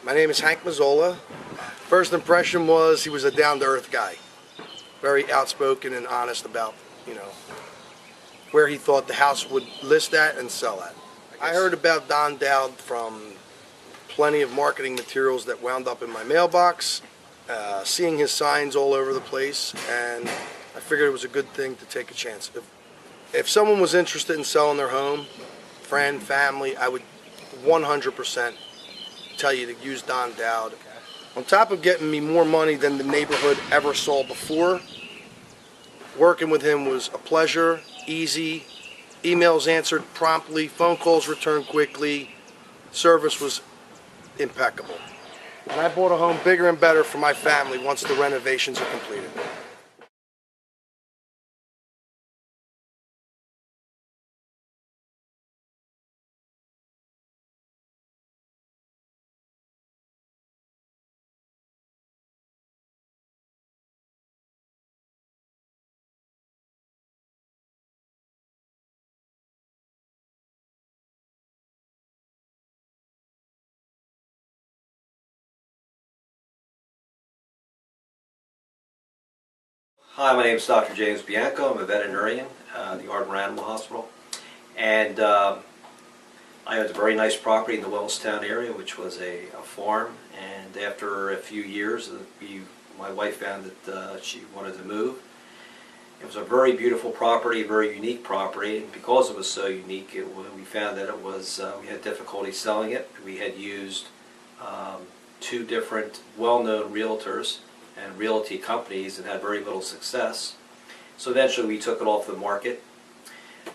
My name is Hank Mazzola. First impression was he was a down-to-earth guy. Very outspoken and honest about, where he thought the house would list at and sell at. I heard about Don Dowd from plenty of marketing materials that wound up in my mailbox, seeing his signs all over the place, and I figured it was a good thing to take a chance. If someone was interested in selling their home, friend, family, I would 100% tell you to use Don Dowd. On top of getting me more money than the neighborhood ever saw before, working with him was a pleasure, easy, emails answered promptly, phone calls returned quickly, service was impeccable. And I bought a home bigger and better for my family once the renovations are completed. Hi, my name is Dr. James Bianco. I'm a veterinarian at the Ardmore Animal Hospital. And I owned a very nice property in the Wellestown area, which was a farm. And after a few years, my wife found that she wanted to move. It was a very beautiful property, a very unique property. And because it was so unique, we found that we had difficulty selling it. We had used two different well-known realtors and realty companies and had very little success. So eventually we took it off the market.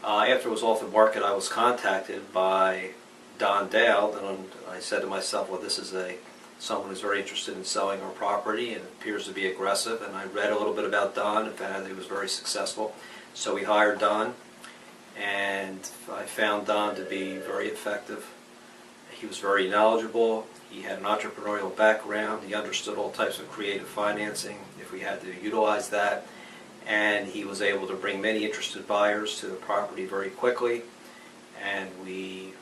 After it was off the market, I was contacted by Don Dowd, and I said to myself, well, this is someone who's very interested in selling our property and appears to be aggressive. And I read a little bit about Don and found out that he was very successful. So we hired Don, and I found Don to be very effective. He was very knowledgeable. He had an entrepreneurial background. He understood all types of creative financing if we had to utilize that. And he was able to bring many interested buyers to the property very quickly. And we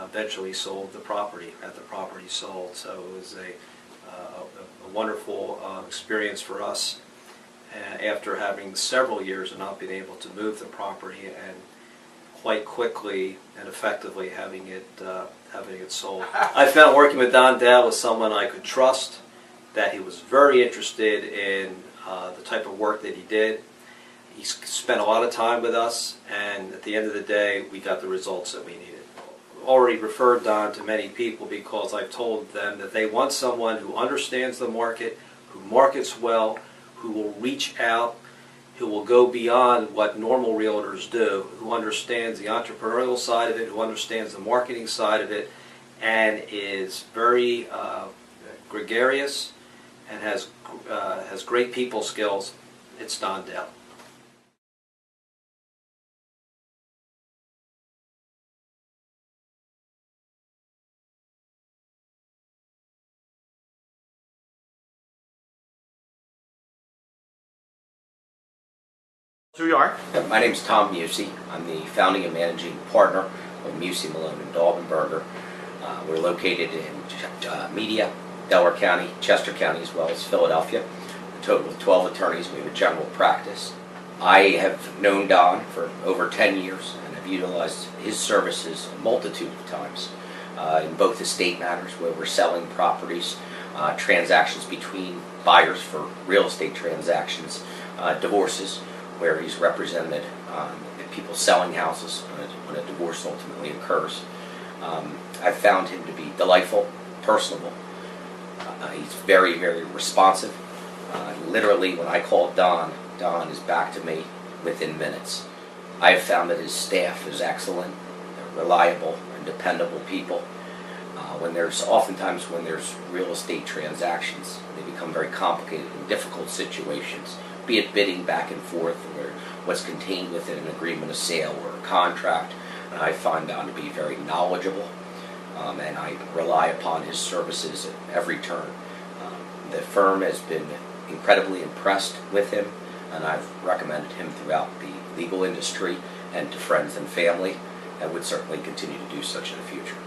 eventually sold the property, had the property sold. So it was a wonderful experience for us after having several years of not being able to move the property, and quite quickly and effectively having it sold. I found working with Don Dowd was someone I could trust, that he was very interested in the type of work that he did. He spent a lot of time with us, and at the end of the day, we got the results that we needed. Already referred Don to many people because I've told them that they want someone who understands the market, who markets well, who will reach out, who will go beyond what normal realtors do, who understands the entrepreneurial side of it, who understands the marketing side of it, and is very gregarious and has great people skills. It's Don Dowd. Who you are? My name is Tom Musey. I'm the founding and managing partner of Musey, Malone & Dahlberger. We're located in Media, Delaware County, Chester County, as well as Philadelphia. A total of 12 attorneys. We have a general practice. I have known Don for over 10 years and have utilized his services a multitude of times in both estate matters where we're selling properties, transactions between buyers for real estate transactions, divorces, where he's represented people selling houses when a divorce ultimately occurs. I've found him to be delightful, personable. He's very, very responsive. Literally, when I call Don is back to me within minutes. I have found that his staff is excellent, they're reliable, and dependable people. Oftentimes when there's real estate transactions, they become very complicated and difficult situations, be it bidding back and forth or what's contained within an agreement of sale or a contract. And I find Don to be very knowledgeable, and I rely upon his services at every turn. The firm has been incredibly impressed with him, and I've recommended him throughout the legal industry and to friends and family, and would certainly continue to do such in the future.